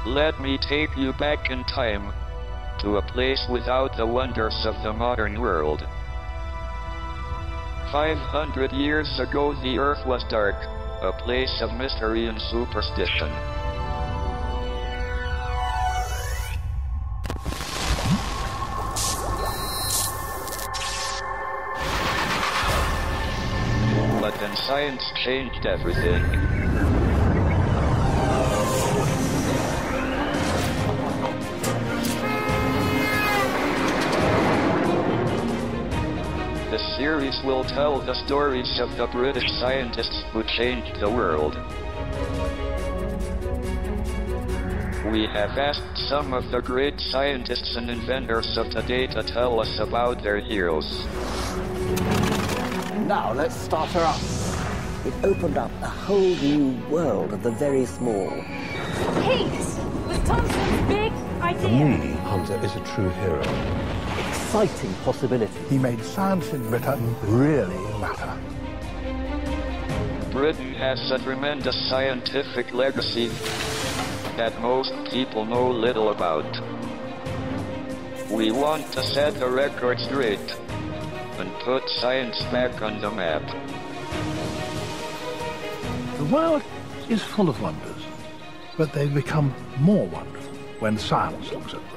Let me take you back in time to a place without the wonders of the modern world. 500 years ago the earth was dark, a place of mystery and superstition. But then science changed everything. This series will tell the stories of the British scientists who changed the world. We have asked some of the great scientists and inventors of today to tell us about their heroes. Now let's start her up. It opened up a whole new world of the very small. Peace was Thomson's big idea. For me, Hunter is a true hero. Exciting possibility. He made science in Britain really matter. Britain has a tremendous scientific legacy that most people know little about. We want to set the record straight and put science back on the map. The world is full of wonders, but they become more wonderful when science looks at them.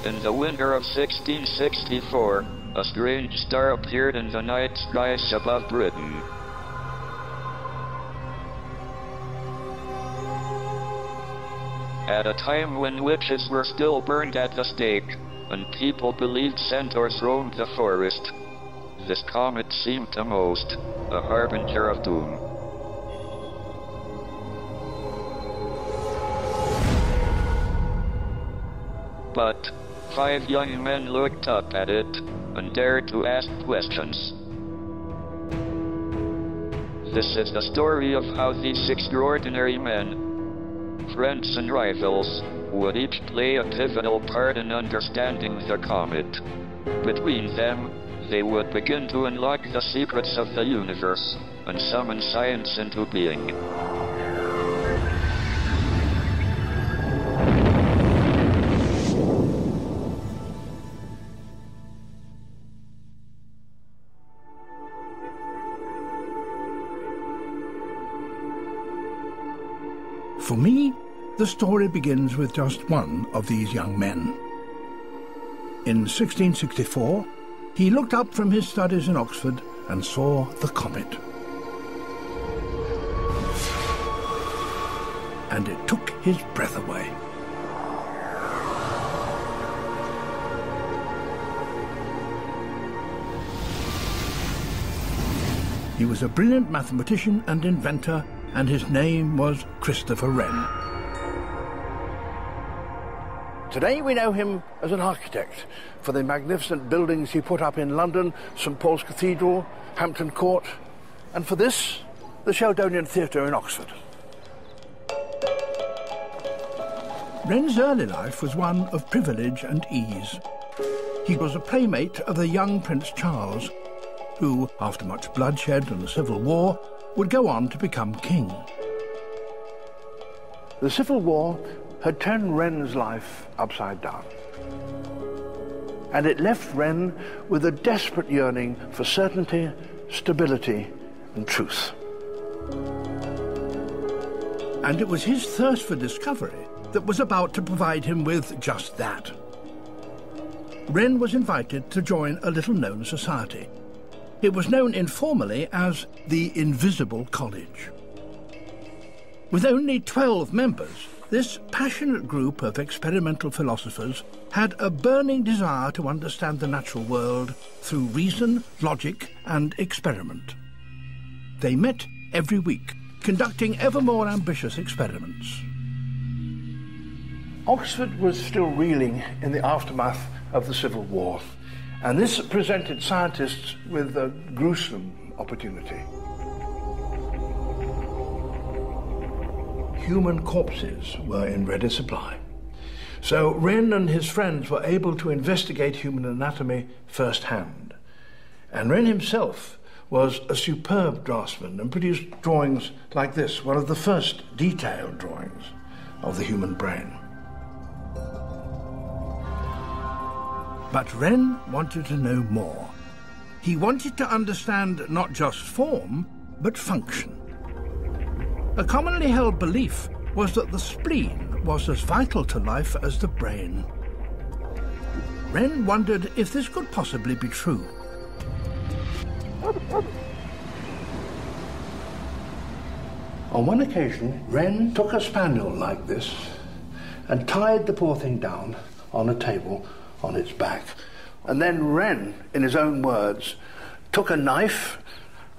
In the winter of 1664, a strange star appeared in the night skies above Britain. At a time when witches were still burned at the stake, and people believed centaurs roamed the forest, this comet seemed the most a harbinger of doom. But 5 young men looked up at it and dared to ask questions. This is the story of how these extraordinary men, friends and rivals, would each play a pivotal part in understanding the comet. Between them, they would begin to unlock the secrets of the universe and summon science into being. For me, the story begins with just one of these young men. In 1664, he looked up from his studies in Oxford and saw the comet. And it took his breath away. He was a brilliant mathematician and inventor, and his name was Christopher Wren. Today we know him as an architect for the magnificent buildings he put up in London, St Paul's Cathedral, Hampton Court, and for this, the Sheldonian Theatre in Oxford. Wren's early life was one of privilege and ease. He was a playmate of the young Prince Charles, who, after much bloodshed and the Civil War, would go on to become king. The Civil War had turned Wren's life upside down. And it left Wren with a desperate yearning for certainty, stability, and truth. And it was his thirst for discovery that was about to provide him with just that. Wren was invited to join a little-known society. It was known informally as the Invisible College. With only 12 members, this passionate group of experimental philosophers had a burning desire to understand the natural world through reason, logic, and experiment. They met every week, conducting ever more ambitious experiments. Oxford was still reeling in the aftermath of the Civil War, and this presented scientists with a gruesome opportunity. human corpses were in ready supply. So Wren and his friends were able to investigate human anatomy firsthand. And Wren himself was a superb draftsman and produced drawings like this, one of the first detailed drawings of the human brain. But Wren wanted to know more. He wanted to understand not just form, but function. A commonly held belief was that the spleen was as vital to life as the brain. Wren wondered if this could possibly be true. On one occasion, Wren took a spaniel like this and tied the poor thing down on a table on its back. And then Wren, in his own words, took a knife,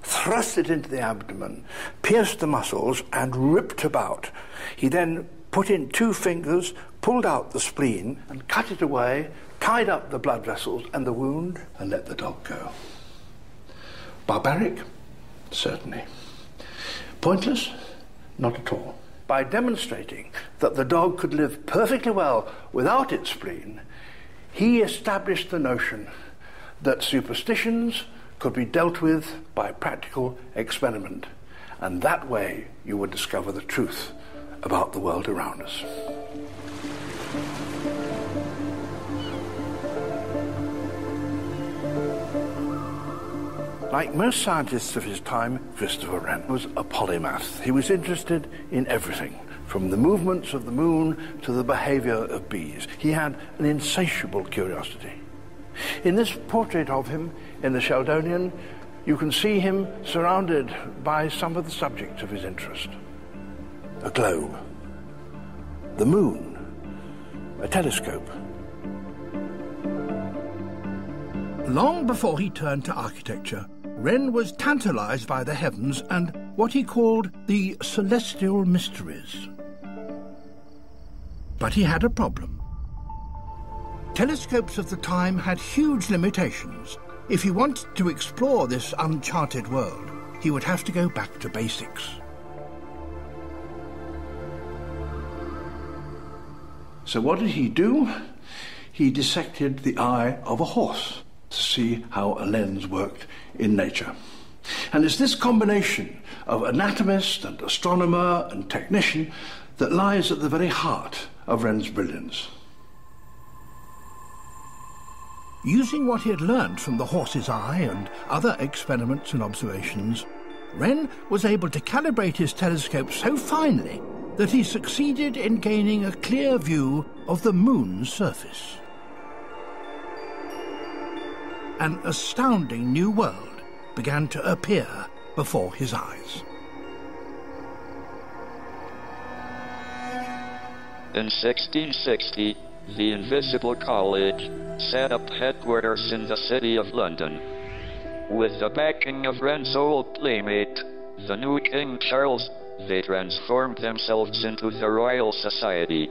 thrust it into the abdomen, pierced the muscles, and ripped about. He then put in 2 fingers, pulled out the spleen, and cut it away, tied up the blood vessels and the wound, and let the dog go. Barbaric? Certainly. Pointless? Not at all. By demonstrating that the dog could live perfectly well without its spleen, he established the notion that superstitions could be dealt with by practical experiment, and that way you would discover the truth about the world around us. Like most scientists of his time, Christopher Wren was a polymath. He was interested in everything, from the movements of the moon to the behavior of bees. He had an insatiable curiosity. In this portrait of him in the Sheldonian, you can see him surrounded by some of the subjects of his interest. A globe, the moon, a telescope. Long before he turned to architecture, Wren was tantalized by the heavens and what he called the celestial mysteries. But he had a problem. Telescopes of the time had huge limitations. If he wanted to explore this uncharted world, he would have to go back to basics. So what did he do? He dissected the eye of a horse to see how a lens worked in nature. And it's this combination of anatomist and astronomer and technician that lies at the very heart of Wren's brilliance. Using what he had learned from the horse's eye and other experiments and observations, Wren was able to calibrate his telescope so finely that he succeeded in gaining a clear view of the moon's surface. An astounding new world began to appear before his eyes. In 1660, the Invisible College set up headquarters in the city of London. With the backing of Wren's old playmate, the new King Charles, they transformed themselves into the Royal Society.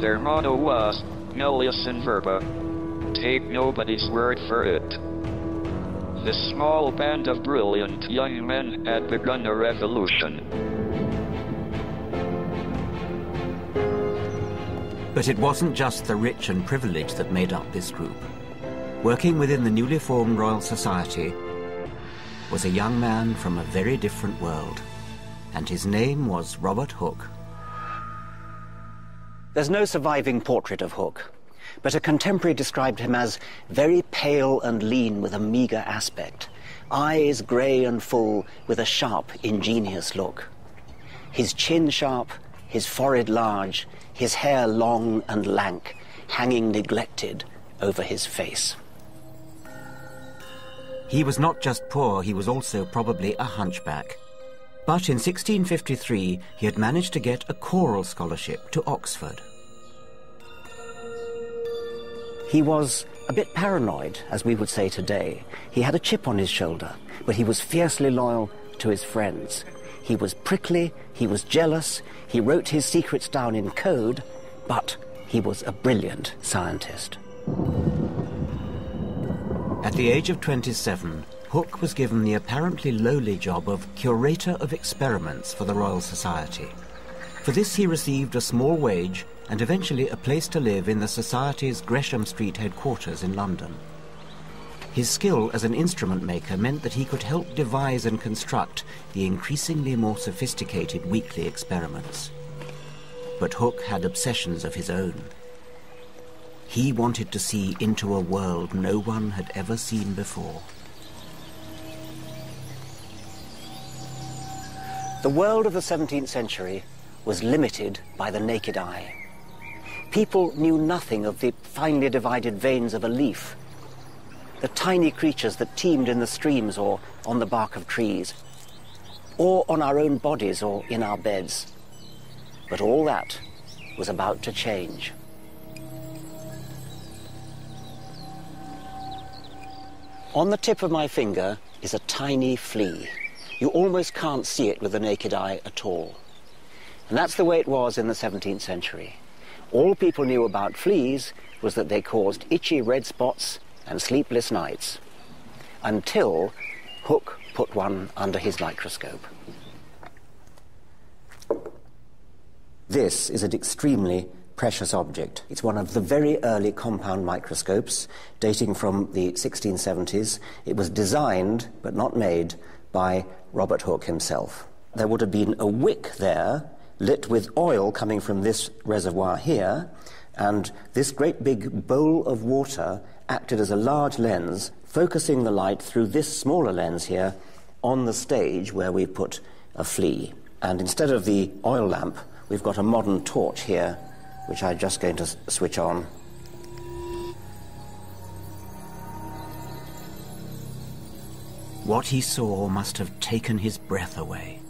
Their motto was, nullius in verba, take nobody's word for it. This small band of brilliant young men had begun a revolution. But it wasn't just the rich and privileged that made up this group. Working within the newly formed Royal Society was a young man from a very different world, and his name was Robert Hooke. There's no surviving portrait of Hooke, but a contemporary described him as very pale and lean with a meagre aspect, eyes grey and full with a sharp, ingenious look. His chin sharp, his forehead large, his hair long and lank, hanging neglected over his face. He was not just poor, he was also probably a hunchback. But in 1653, he had managed to get a choral scholarship to Oxford. He was a bit paranoid, as we would say today. He had a chip on his shoulder, but he was fiercely loyal to his friends. He was prickly, he was jealous, he wrote his secrets down in code, but he was a brilliant scientist. At the age of 27, Hooke was given the apparently lowly job of curator of experiments for the Royal Society. For this he received a small wage and eventually a place to live in the Society's Gresham Street headquarters in London. His skill as an instrument maker meant that he could help devise and construct the increasingly more sophisticated weekly experiments. But Hooke had obsessions of his own. He wanted to see into a world no one had ever seen before. The world of the 17th century was limited by the naked eye. People knew nothing of the finely divided veins of a leaf, the tiny creatures that teemed in the streams or on the bark of trees, or on our own bodies or in our beds. But all that was about to change. On the tip of my finger is a tiny flea. You almost can't see it with the naked eye at all. And that's the way it was in the 17th century. All people knew about fleas was that they caused itchy red spots and sleepless nights, until Hooke put one under his microscope. This is an extremely precious object. It's one of the very early compound microscopes, dating from the 1670s. It was designed, but not made, by Robert Hooke himself. There would have been a wick there, lit with oil coming from this reservoir here, and this great big bowl of water acted as a large lens, focusing the light through this smaller lens here on the stage where we put a flea. And instead of the oil lamp, we've got a modern torch here, which I'm just going to switch on. What he saw must have taken his breath away.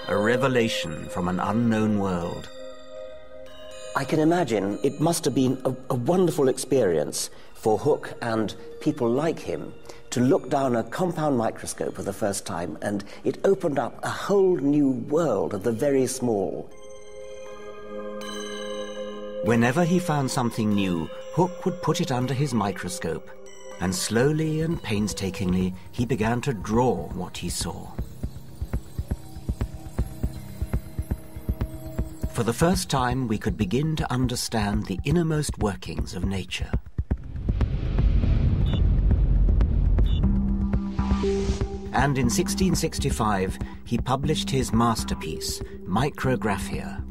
A revelation from an unknown world. I can imagine it must have been a wonderful experience for Hooke and people like him to look down a compound microscope for the first time, and it opened up a whole new world of the very small. Whenever he found something new, Hooke would put it under his microscope, and slowly and painstakingly he began to draw what he saw. For the first time, we could begin to understand the innermost workings of nature. And in 1665, he published his masterpiece, Micrographia,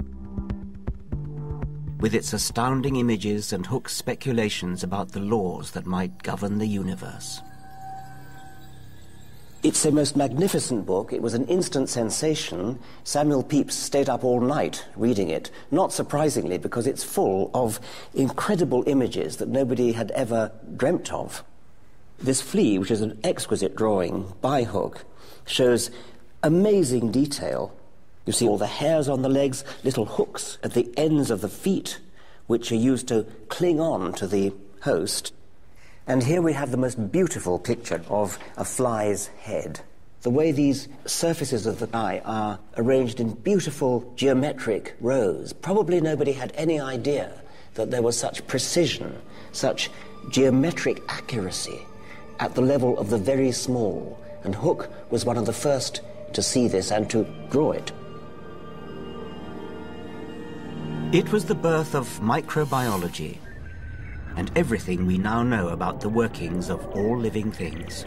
with its astounding images and Hooke's speculations about the laws that might govern the universe. It's a most magnificent book. It was an instant sensation. Samuel Pepys stayed up all night reading it, not surprisingly, because it's full of incredible images that nobody had ever dreamt of. This flea, which is an exquisite drawing by Hooke, shows amazing detail. You see all the hairs on the legs, little hooks at the ends of the feet, which are used to cling on to the host. And here we have the most beautiful picture of a fly's head. The way these surfaces of the eye are arranged in beautiful geometric rows. Probably nobody had any idea that there was such precision, such geometric accuracy at the level of the very small. And Hooke was one of the first to see this and to draw it. It was the birth of microbiology, and everything we now know about the workings of all living things.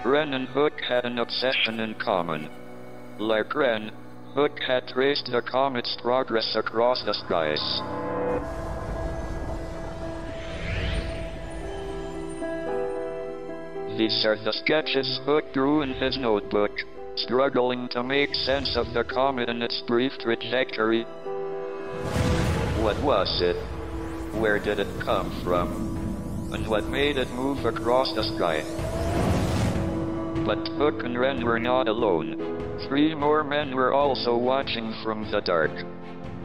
Wren and Hooke had an obsession in common. Like Wren, Hooke had traced the comet's progress across the skies. These are the sketches Hooke drew in his notebook, struggling to make sense of the comet and its brief trajectory. What was it? Where did it come from? And what made it move across the sky? But Hooke and Wren were not alone. 3 more men were also watching from the dark.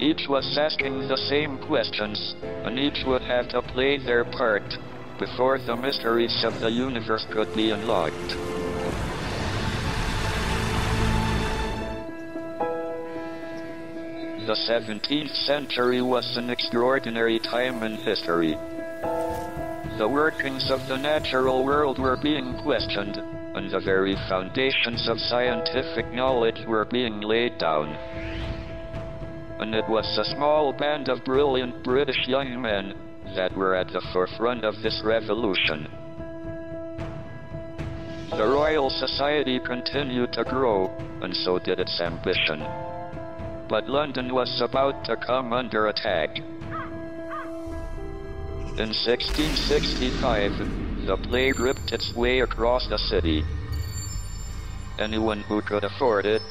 Each was asking the same questions, and each would have to play their part before the mysteries of the universe could be unlocked. The 17th century was an extraordinary time in history. The workings of the natural world were being questioned, and the very foundations of scientific knowledge were being laid down. And it was a small band of brilliant British young men that were at the forefront of this revolution. The Royal Society continued to grow, and so did its ambition. But London was about to come under attack. In 1665, the plague ripped its way across the city. Anyone who could afford it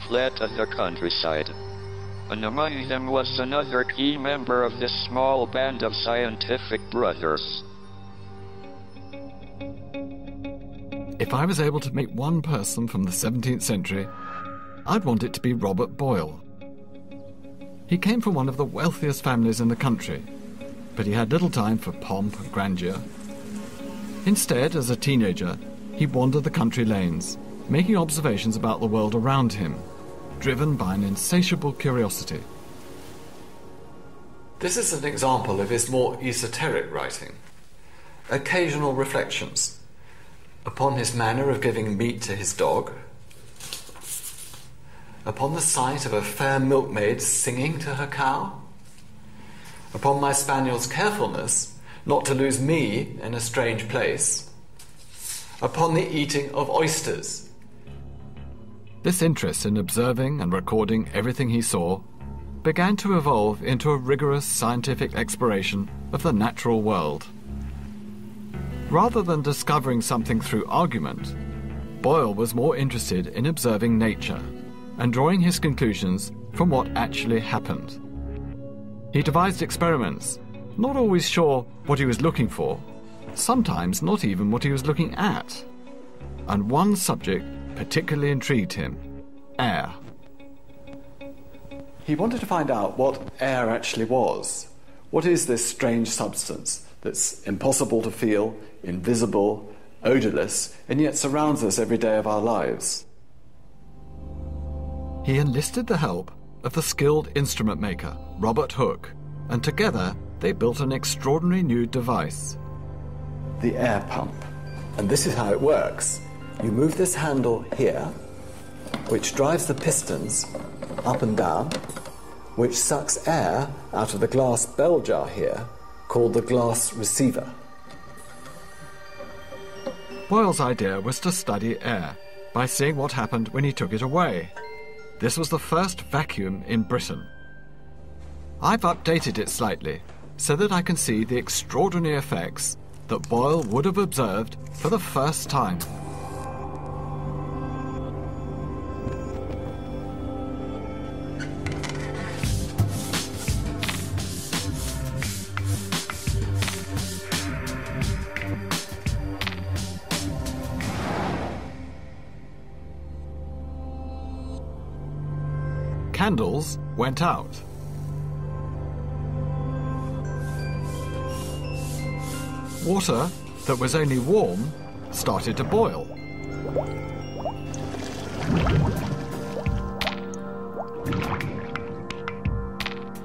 fled to the countryside. And among them was another key member of this small band of scientific brothers. If I was able to make one person from the 17th century, I'd want it to be Robert Boyle. He came from one of the wealthiest families in the country, but he had little time for pomp and grandeur. Instead, as a teenager, he wandered the country lanes, making observations about the world around him, driven by an insatiable curiosity. This is an example of his more esoteric writing. Occasional reflections upon his manner of giving meat to his dog, upon the sight of a fair milkmaid singing to her cow, upon my spaniel's carefulness not to lose me in a strange place, upon the eating of oysters. This interest in observing and recording everything he saw began to evolve into a rigorous scientific exploration of the natural world. Rather than discovering something through argument, Boyle was more interested in observing nature and drawing his conclusions from what actually happened. He devised experiments, not always sure what he was looking for, sometimes not even what he was looking at. And one subject particularly intrigued him: air. He wanted to find out what air actually was. What is this strange substance that's impossible to feel, invisible, odorless, and yet surrounds us every day of our lives? He enlisted the help of the skilled instrument maker, Robert Hooke, and together they built an extraordinary new device. The air pump. And this is how it works. You move this handle here, which drives the pistons up and down, which sucks air out of the glass bell jar here, called the glass receiver. Boyle's idea was to study air by seeing what happened when he took it away. This was the first vacuum in Britain. I've updated it slightly so that I can see the extraordinary effects that Boyle would have observed for the first time. Candles went out. Water that was only warm started to boil.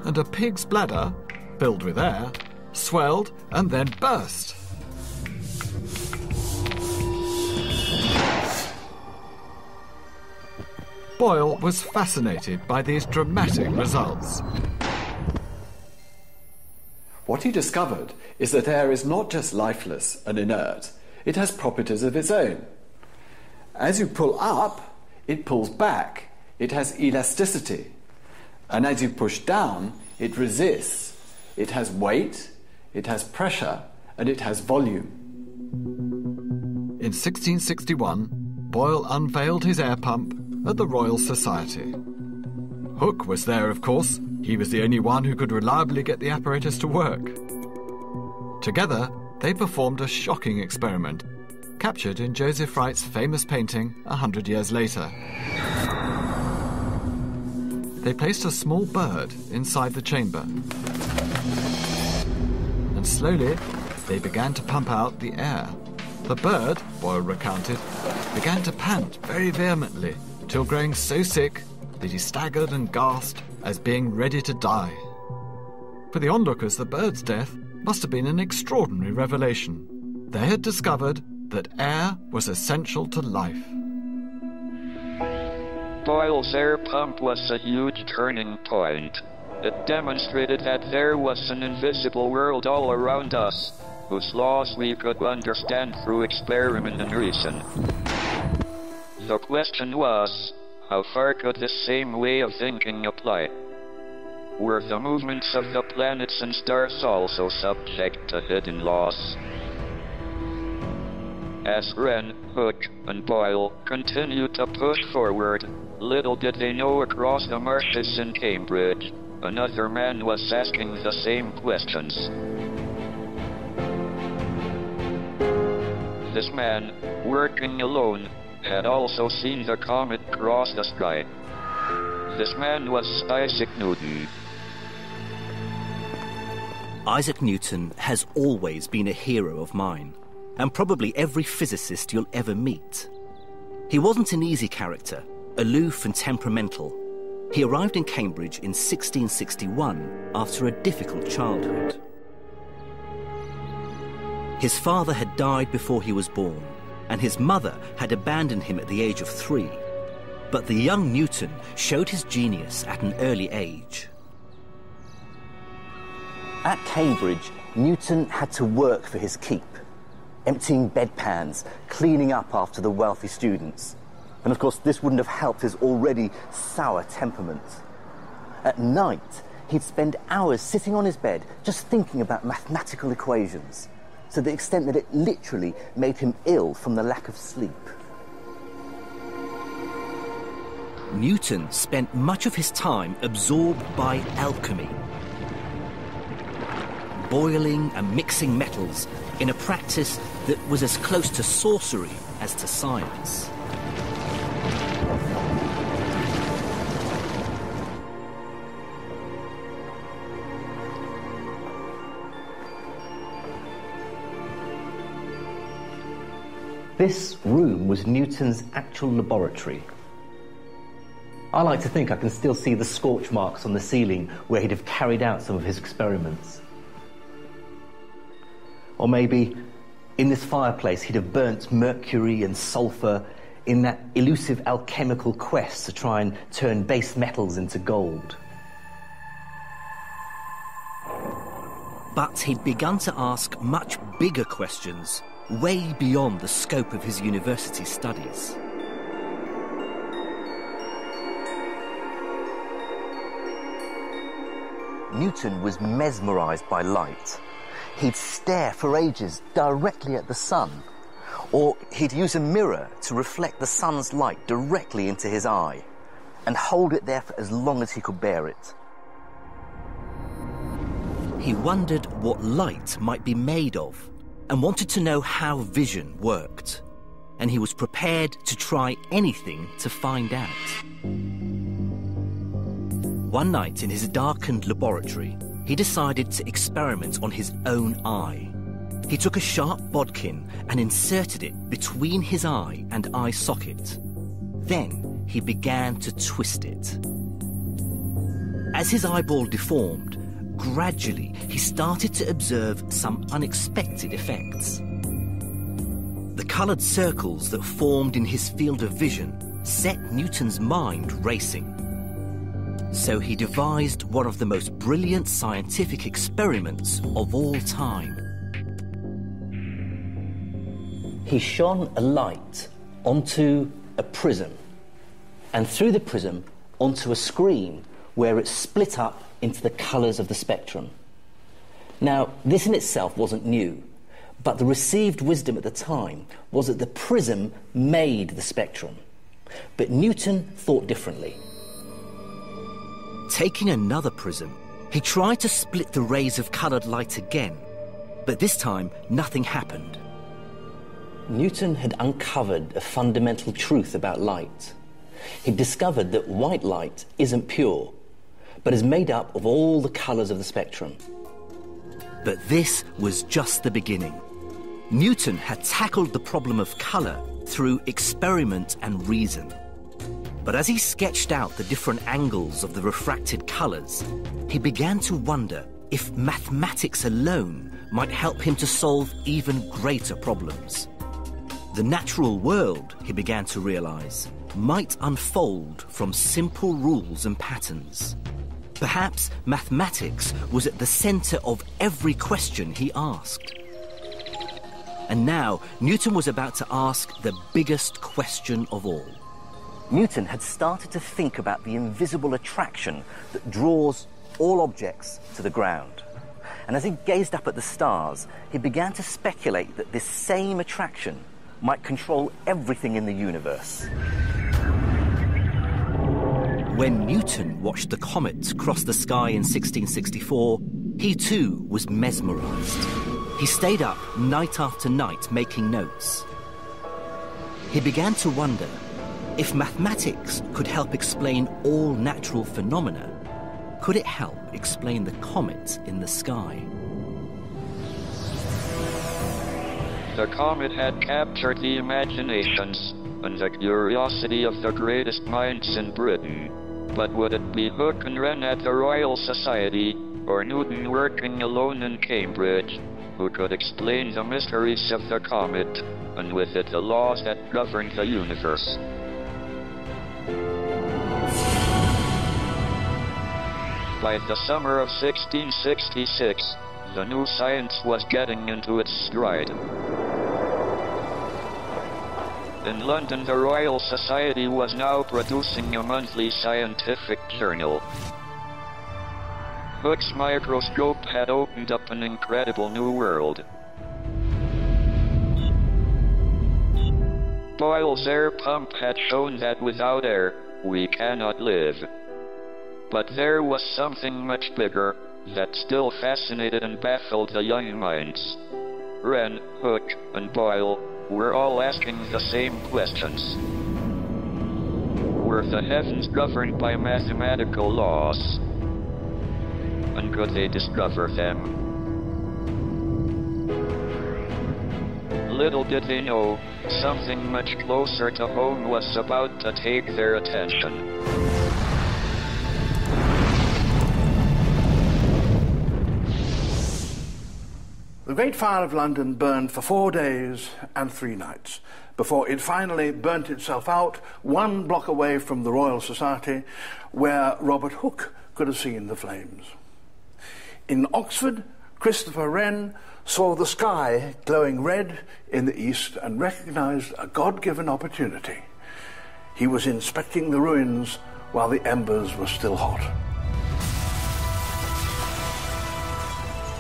And a pig's bladder, filled with air, swelled and then burst. Boyle was fascinated by these dramatic results. What he discovered is that air is not just lifeless and inert, it has properties of its own. As you pull up, it pulls back, it has elasticity. And as you push down, it resists. It has weight, it has pressure, and it has volume. In 1661, Boyle unveiled his air pump at the Royal Society. Hooke was there, of course. He was the only one who could reliably get the apparatus to work. Together, they performed a shocking experiment, captured in Joseph Wright's famous painting 100 years later. They placed a small bird inside the chamber. And slowly, they began to pump out the air. The bird, Boyle recounted, began to pant very vehemently, till growing so sick that he staggered and gasped as being ready to die. For the onlookers, the bird's death must have been an extraordinary revelation. They had discovered that air was essential to life. Boyle's air pump was a huge turning point. It demonstrated that there was an invisible world all around us, whose laws we could understand through experiment and reason. The question was, how far could this same way of thinking apply? Were the movements of the planets and stars also subject to hidden laws? As Wren, Hooke, and Boyle continued to push forward, little did they know across the marshes in Cambridge, another man was asking the same questions. This man, working alone, had also seen the comet cross the sky. This man was Isaac Newton. Isaac Newton has always been a hero of mine, and probably every physicist you'll ever meet. He wasn't an easy character, aloof and temperamental. He arrived in Cambridge in 1661 after a difficult childhood. His father had died before he was born, and his mother had abandoned him at the age of 3. But the young Newton showed his genius at an early age. At Cambridge, Newton had to work for his keep, emptying bedpans, cleaning up after the wealthy students. And of course, this wouldn't have helped his already sour temperament. At night, he'd spend hours sitting on his bed just thinking about mathematical equations, to the extent that it literally made him ill from the lack of sleep. Newton spent much of his time absorbed by alchemy, boiling and mixing metals in a practice that was as close to sorcery as to science. This room was Newton's actual laboratory. I like to think I can still see the scorch marks on the ceiling where he'd have carried out some of his experiments. Or maybe in this fireplace he'd have burnt mercury and sulfur in that elusive alchemical quest to try and turn base metals into gold. But he'd begun to ask much bigger questions, way beyond the scope of his university studies. Newton was mesmerized by light. He'd stare for ages directly at the sun, or he'd use a mirror to reflect the sun's light directly into his eye and hold it there for as long as he could bear it. He wondered what light might be made of and wanted to know how vision worked, and he was prepared to try anything to find out. One night in his darkened laboratory, he decided to experiment on his own eye. He took a sharp bodkin and inserted it between his eye and eye socket. Then he began to twist it. As his eyeball deformed, gradually he started to observe some unexpected effects. The coloured circles that formed in his field of vision set Newton's mind racing. So he devised one of the most brilliant scientific experiments of all time. He shone a light onto a prism, and through the prism onto a screen where it split up into the colours of the spectrum. Now, this in itself wasn't new, but the received wisdom at the time was that the prism made the spectrum. But Newton thought differently. Taking another prism, he tried to split the rays of coloured light again, but this time nothing happened. Newton had uncovered a fundamental truth about light. He'd discovered that white light isn't pure, but is made up of all the colours of the spectrum. But this was just the beginning. Newton had tackled the problem of colour through experiment and reason. But as he sketched out the different angles of the refracted colours, he began to wonder if mathematics alone might help him to solve even greater problems. The natural world, he began to realise, might unfold from simple rules and patterns. Perhaps mathematics was at the centre of every question he asked. And now Newton was about to ask the biggest question of all. Newton had started to think about the invisible attraction that draws all objects to the ground. And as he gazed up at the stars, he began to speculate that this same attraction might control everything in the universe. When Newton watched the comet cross the sky in 1664, he too was mesmerised. He stayed up night after night making notes. He began to wonder if mathematics could help explain all natural phenomena. Could it help explain the comet in the sky? The comet had captured the imaginations and the curiosity of the greatest minds in Britain. But would it be Hooke and Wren at the Royal Society, or Newton working alone in Cambridge, who could explain the mysteries of the comet, and with it the laws that govern the universe? By the summer of 1666, the new science was getting into its stride. In London, the Royal Society was now producing a monthly scientific journal. Hooke's microscope had opened up an incredible new world. Boyle's air pump had shown that without air, we cannot live. But there was something much bigger that still fascinated and baffled the young minds. Wren, Hooke, and Boyle were all asking the same questions. Were the heavens governed by mathematical laws? And could they discover them? Little did they know, something much closer to home was about to take their attention. The Great Fire of London burned for 4 days and 3 nights before it finally burnt itself out 1 block away from the Royal Society, where Robert Hooke could have seen the flames. In Oxford, Christopher Wren saw the sky glowing red in the east and recognized a God-given opportunity. He was inspecting the ruins while the embers were still hot.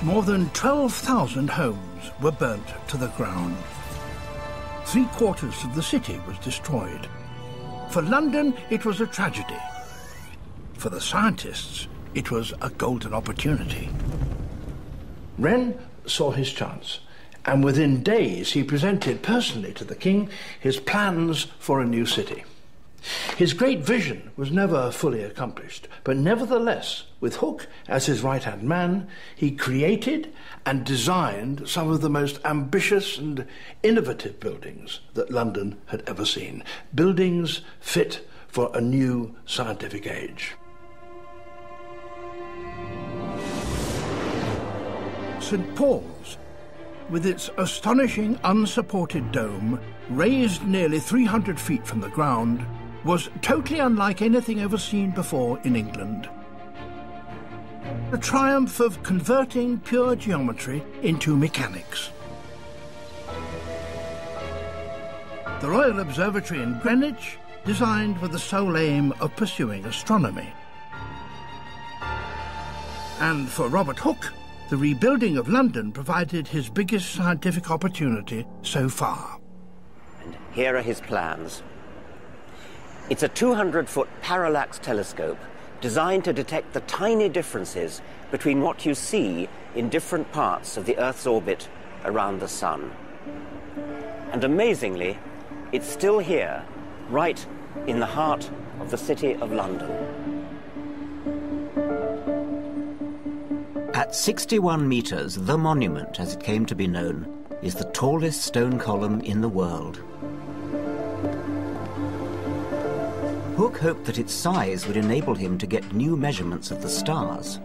More than 12,000 homes were burnt to the ground. 3/4 of the city was destroyed. For London, it was a tragedy. For the scientists, it was a golden opportunity. Wren saw his chance, and within days he presented personally to the king his plans for a new city. His great vision was never fully accomplished, but nevertheless, with Hooke as his right-hand man, he created and designed some of the most ambitious and innovative buildings that London had ever seen. Buildings fit for a new scientific age. St. Paul's, with its astonishing unsupported dome, raised nearly 300 feet from the ground, was totally unlike anything ever seen before in England. A triumph of converting pure geometry into mechanics. The Royal Observatory in Greenwich, designed with the sole aim of pursuing astronomy. And for Robert Hooke, the rebuilding of London provided his biggest scientific opportunity so far. And here are his plans. It's a 200-foot parallax telescope designed to detect the tiny differences between what you see in different parts of the Earth's orbit around the Sun. And amazingly, it's still here, right in the heart of the city of London. At 61 meters, the monument, as it came to be known, is the tallest stone column in the world. Hooke hoped that its size would enable him to get new measurements of the stars.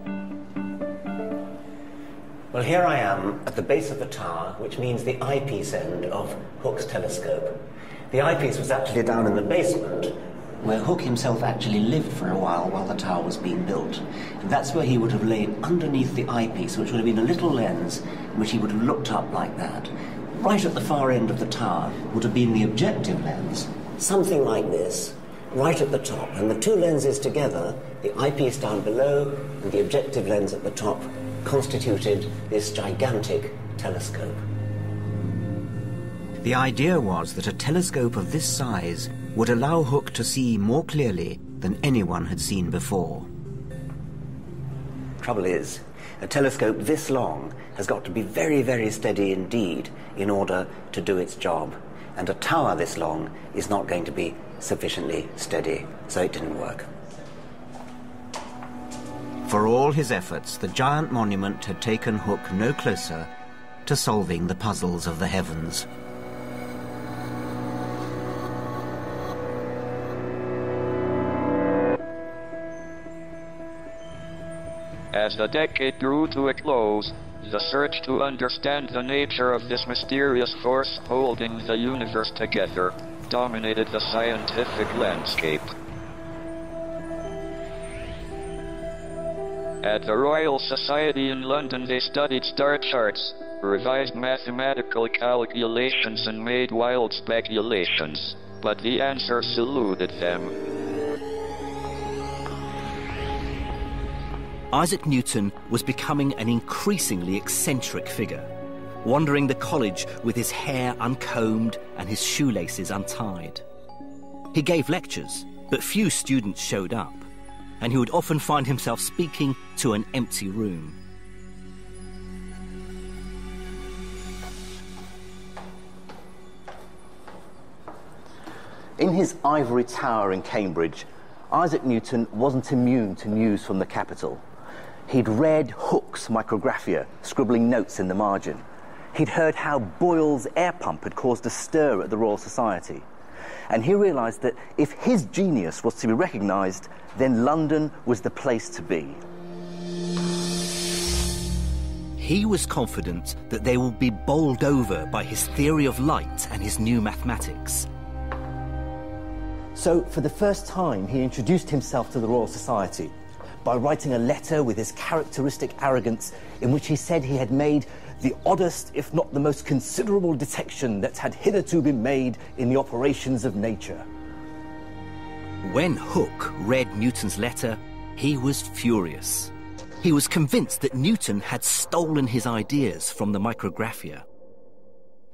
Well, here I am at the base of the tower, which means the eyepiece end of Hooke's telescope. The eyepiece was actually down in the basement, where Hooke himself actually lived for a while the tower was being built. And that's where he would have laid underneath the eyepiece, which would have been a little lens, which he would have looked up like that. Right at the far end of the tower would have been the objective lens, something like this, right at the top. And the two lenses together, the eyepiece down below and the objective lens at the top, constituted this gigantic telescope. The idea was that a telescope of this size would allow Hooke to see more clearly than anyone had seen before. Trouble is, a telescope this long has got to be very, very steady indeed in order to do its job. And a tower this long is not going to be sufficiently steady, so it didn't work. For all his efforts, the giant monument had taken Hooke no closer to solving the puzzles of the heavens. As the decade drew to a close, the search to understand the nature of this mysterious force holding the universe together dominated the scientific landscape. At the Royal Society in London, they studied star charts, revised mathematical calculations, and made wild speculations, but the answers eluded them. Isaac Newton was becoming an increasingly eccentric figure, wandering the college with his hair uncombed and his shoelaces untied. He gave lectures, but few students showed up, and he would often find himself speaking to an empty room. In his ivory tower in Cambridge, Isaac Newton wasn't immune to news from the capital. He'd read Hooke's Micrographia, scribbling notes in the margin. He'd heard how Boyle's air pump had caused a stir at the Royal Society. And he realised that if his genius was to be recognised, then London was the place to be. He was confident that they would be bowled over by his theory of light and his new mathematics. So, for the first time, he introduced himself to the Royal Society by writing a letter with his characteristic arrogance in which he said he had made the oddest, if not the most considerable detection that had hitherto been made in the operations of nature. When Hooke read Newton's letter, he was furious. He was convinced that Newton had stolen his ideas from the Micrographia.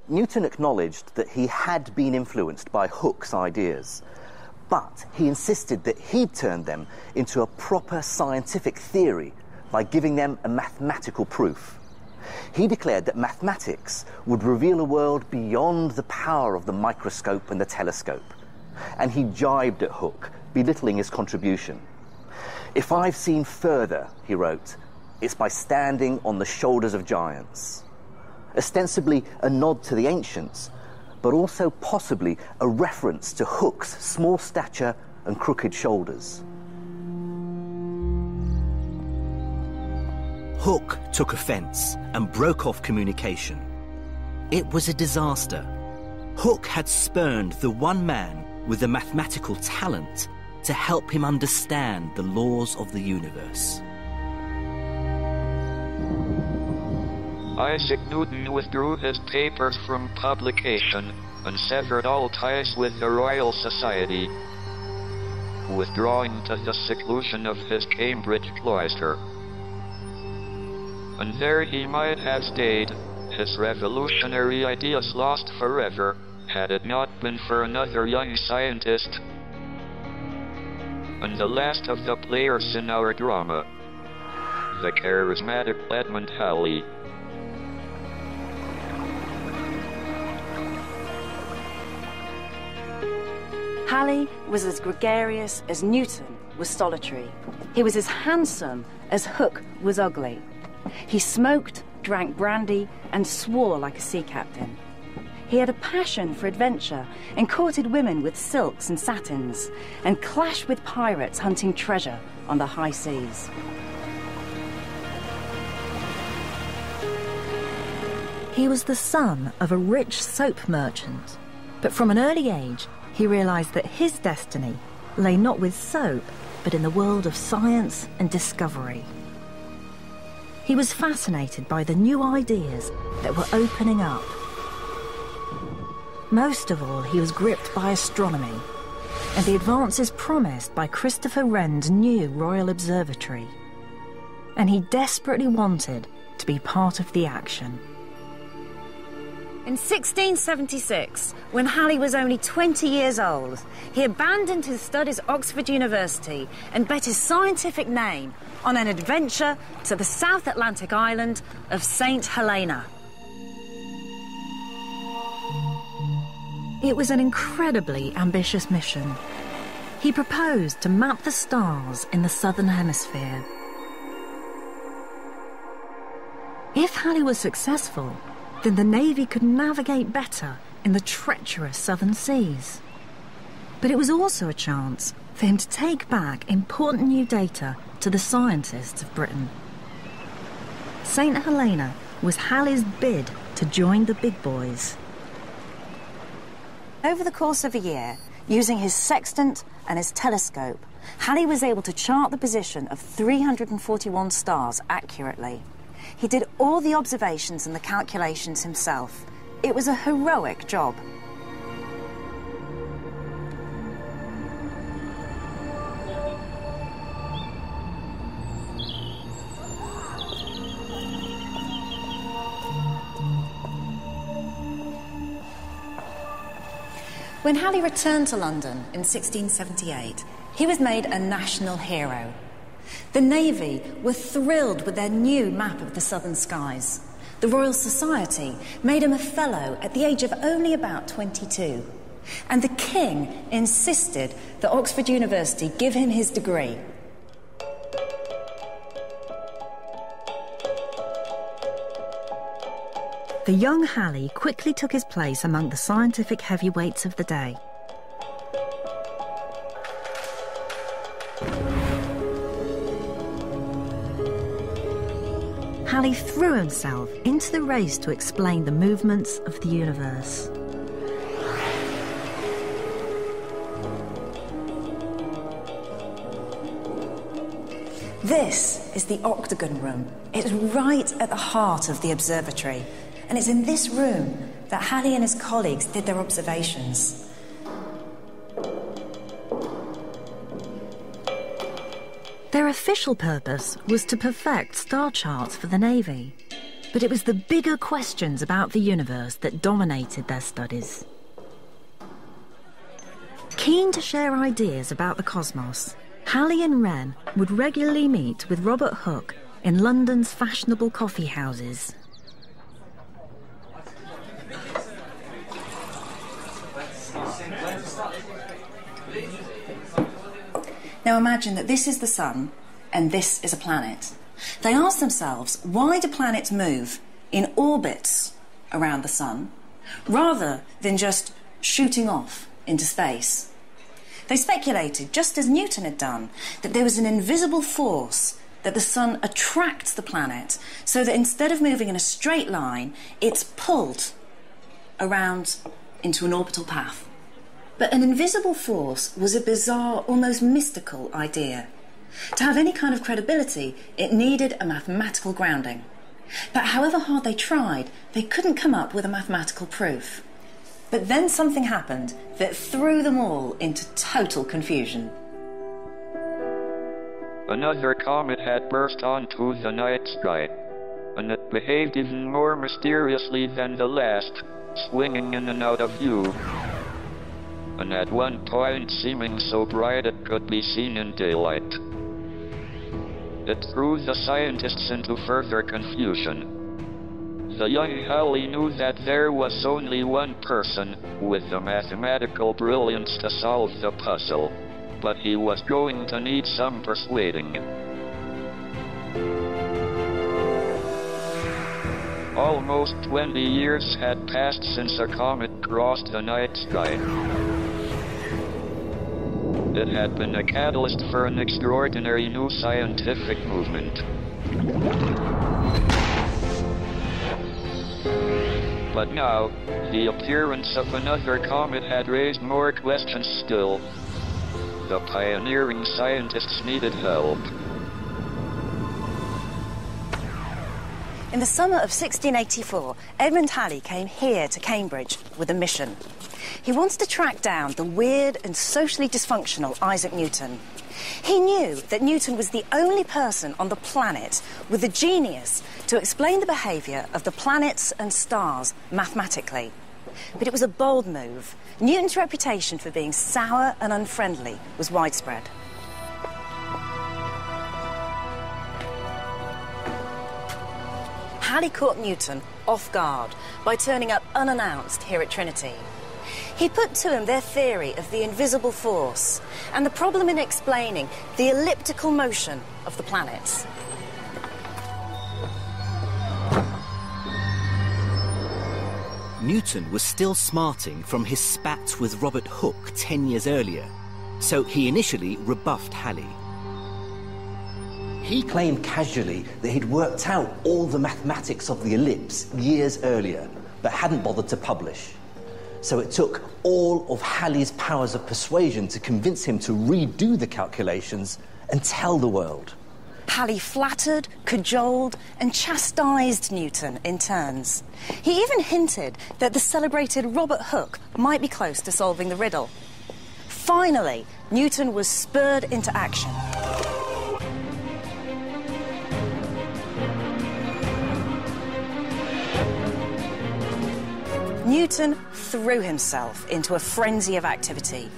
Newton acknowledged that he had been influenced by Hooke's ideas, but he insisted that he'd turned them into a proper scientific theory by giving them a mathematical proof. He declared that mathematics would reveal a world beyond the power of the microscope and the telescope, and he jibed at Hooke, belittling his contribution. "If I've seen further," he wrote, "it's by standing on the shoulders of giants." Ostensibly a nod to the ancients, but also possibly a reference to Hooke's small stature and crooked shoulders. Hooke took offence and broke off communication. It was a disaster. Hooke had spurned the one man with the mathematical talent to help him understand the laws of the universe. Isaac Newton withdrew his papers from publication and severed all ties with the Royal Society, withdrawing to the seclusion of his Cambridge cloister. And there he might have stayed, his revolutionary ideas lost forever, had it not been for another young scientist, and the last of the players in our drama, the charismatic Edmond Halley. Halley was as gregarious as Newton was solitary. He was as handsome as Hooke was ugly. He smoked, drank brandy, and swore like a sea captain. He had a passion for adventure and courted women with silks and satins, and clashed with pirates hunting treasure on the high seas. He was the son of a rich soap merchant, but from an early age he realised that his destiny lay not with soap, but in the world of science and discovery. He was fascinated by the new ideas that were opening up. Most of all, he was gripped by astronomy and the advances promised by Christopher Wren's new Royal Observatory. And he desperately wanted to be part of the action. In 1676, when Halley was only 20 years old, he abandoned his studies at Oxford University and bet his scientific name on an adventure to the South Atlantic island of St. Helena. It was an incredibly ambitious mission. He proposed to map the stars in the southern hemisphere. If Halley was successful, then the Navy could navigate better in the treacherous southern seas. But it was also a chance for him to take back important new data to the scientists of Britain. St. Helena was Halley's bid to join the big boys. Over the course of a year, using his sextant and his telescope, Halley was able to chart the position of 341 stars accurately. He did all the observations and the calculations himself. It was a heroic job. When Halley returned to London in 1678, he was made a national hero. The Navy were thrilled with their new map of the southern skies. The Royal Society made him a fellow at the age of only about 22. And the King insisted that Oxford University give him his degree. The young Halley quickly took his place among the scientific heavyweights of the day. Halley threw himself into the race to explain the movements of the universe. This is the Octagon Room. It's right at the heart of the observatory. And it's in this room that Halley and his colleagues did their observations. Their official purpose was to perfect star charts for the Navy, but it was the bigger questions about the universe that dominated their studies. Keen to share ideas about the cosmos, Halley and Wren would regularly meet with Robert Hooke in London's fashionable coffee houses. Now imagine that this is the sun and this is a planet. They ask themselves, why do planets move in orbits around the sun rather than just shooting off into space? They speculated, just as Newton had done, that there was an invisible force that the sun attracts the planet so that instead of moving in a straight line, it's pulled around into an orbital path. But an invisible force was a bizarre, almost mystical idea. To have any kind of credibility, it needed a mathematical grounding. But however hard they tried, they couldn't come up with a mathematical proof. But then something happened that threw them all into total confusion. Another comet had burst onto the night sky, and it behaved even more mysteriously than the last, swinging in and out of view, and at one point seeming so bright it could be seen in daylight. It threw the scientists into further confusion. The young Halley knew that there was only one person with the mathematical brilliance to solve the puzzle, but he was going to need some persuading. Almost 20 years had passed since a comet crossed the night sky. It had been a catalyst for an extraordinary new scientific movement. But now, the appearance of another comet had raised more questions still. The pioneering scientists needed help. In the summer of 1684, Edmond Halley came here to Cambridge with a mission. He wanted to track down the weird and socially dysfunctional Isaac Newton. He knew that Newton was the only person on the planet with the genius to explain the behaviour of the planets and stars mathematically. But it was a bold move. Newton's reputation for being sour and unfriendly was widespread. Halley caught Newton off guard by turning up unannounced here at Trinity. He put to him their theory of the invisible force and the problem in explaining the elliptical motion of the planets. Newton was still smarting from his spat with Robert Hooke 10 years earlier, so he initially rebuffed Halley. He claimed casually that he'd worked out all the mathematics of the ellipse years earlier, but hadn't bothered to publish. So it took all of Halley's powers of persuasion to convince him to redo the calculations and tell the world. Halley flattered, cajoled, and chastised Newton in turns. He even hinted that the celebrated Robert Hooke might be close to solving the riddle. Finally, Newton was spurred into action. Newton threw himself into a frenzy of activity.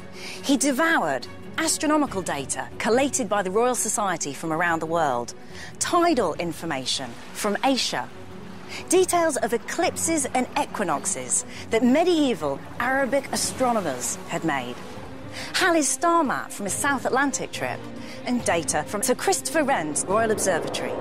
He devoured astronomical data collated by the Royal Society from around the world, tidal information from Asia, details of eclipses and equinoxes that medieval Arabic astronomers had made, Halley's star map from his South Atlantic trip, and data from Sir Christopher Wren's Royal Observatory.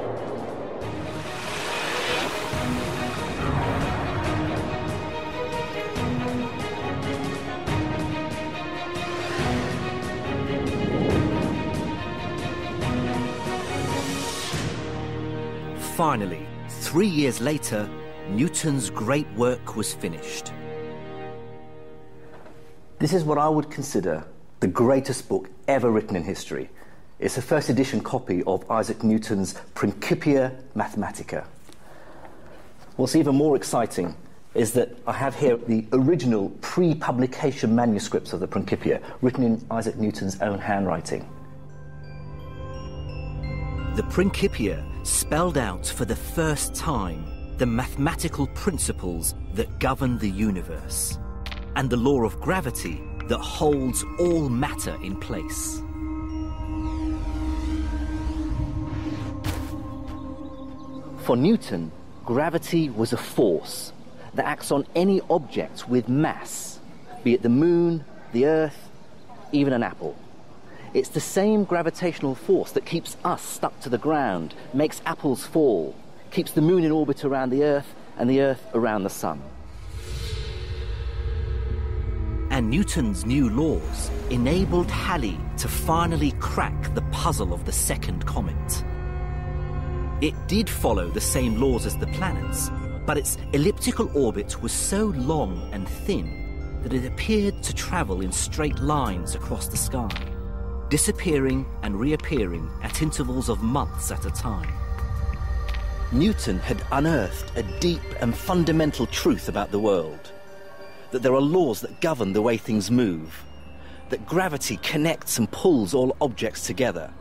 Finally, 3 years later, Newton's great work was finished. This is what I would consider the greatest book ever written in history. It's a first edition copy of Isaac Newton's Principia Mathematica. What's even more exciting is that I have here the original pre-publication manuscripts of the Principia, written in Isaac Newton's own handwriting. The Principia spelled out for the first time the mathematical principles that govern the universe and the law of gravity that holds all matter in place. For Newton, gravity was a force that acts on any object with mass, be it the moon, the earth, even an apple. It's the same gravitational force that keeps us stuck to the ground, makes apples fall, keeps the moon in orbit around the earth and the earth around the sun. And Newton's new laws enabled Halley to finally crack the puzzle of the second comet. It did follow the same laws as the planets, but its elliptical orbit was so long and thin that it appeared to travel in straight lines across the sky, disappearing and reappearing at intervals of months at a time. Newton had unearthed a deep and fundamental truth about the world, that there are laws that govern the way things move, that gravity connects and pulls all objects together,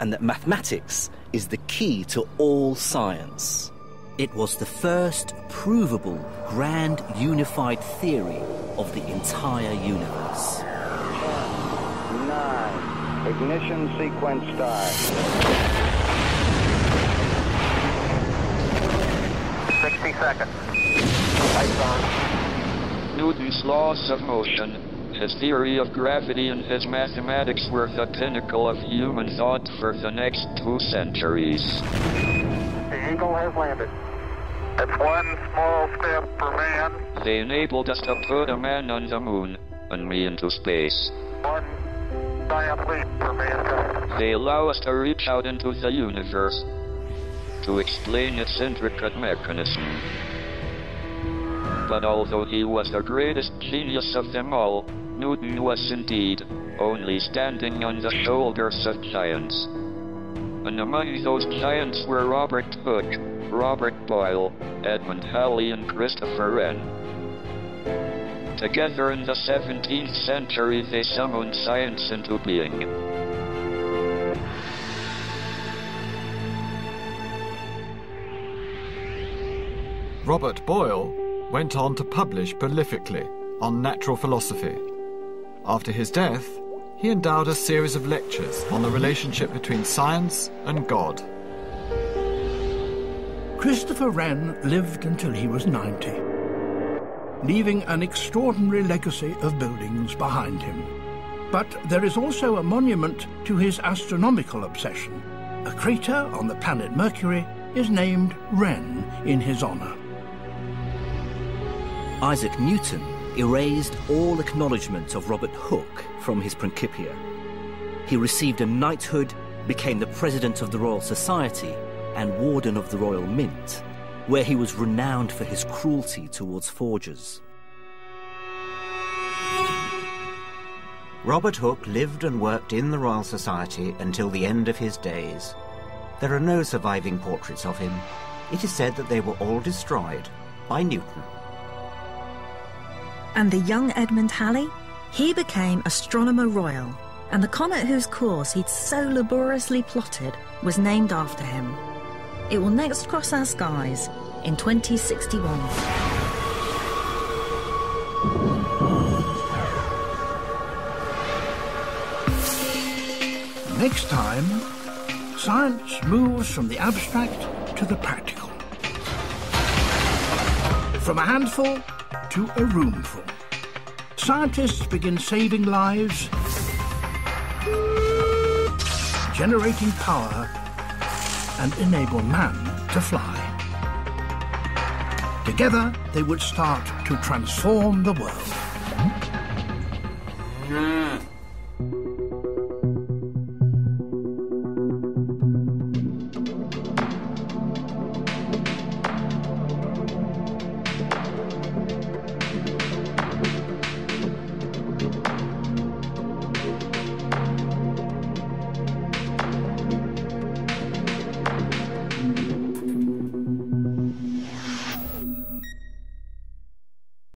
and that mathematics is the key to all science. It was the first provable grand unified theory of the entire universe. 9. Ignition sequence start. 60 seconds. Lights on. Newton's laws of motion, his theory of gravity and his mathematics were the pinnacle of human thought for the next 2 centuries. The Eagle has landed. That's one small step for man. They enabled us to put a man on the moon and me into space. One giant leap for mankind. They allow us to reach out into the universe to explain its intricate mechanism. But although he was the greatest genius of them all, Newton was indeed only standing on the shoulders of giants. And among those giants were Robert Hooke, Robert Boyle, Edmond Halley, and Christopher Wren. Together in the 17th century they summoned science into being. Robert Boyle went on to publish prolifically on natural philosophy. After his death, he endowed a series of lectures on the relationship between science and God. Christopher Wren lived until he was 90, leaving an extraordinary legacy of buildings behind him. But there is also a monument to his astronomical obsession. A crater on the planet Mercury is named Wren in his honour. Isaac Newton erased all acknowledgement of Robert Hooke from his Principia. He received a knighthood, became the President of the Royal Society and Warden of the Royal Mint, where he was renowned for his cruelty towards forgers. Robert Hooke lived and worked in the Royal Society until the end of his days. There are no surviving portraits of him. It is said that they were all destroyed by Newton. And the young Edmond Halley? He became Astronomer Royal, and the comet whose course he'd so laboriously plotted was named after him. It will next cross our skies in 2061. Next time, science moves from the abstract to the practical. From a handful to a roomful. Scientists begin saving lives, generating power, and enable man to fly. Together, they would start to transform the world.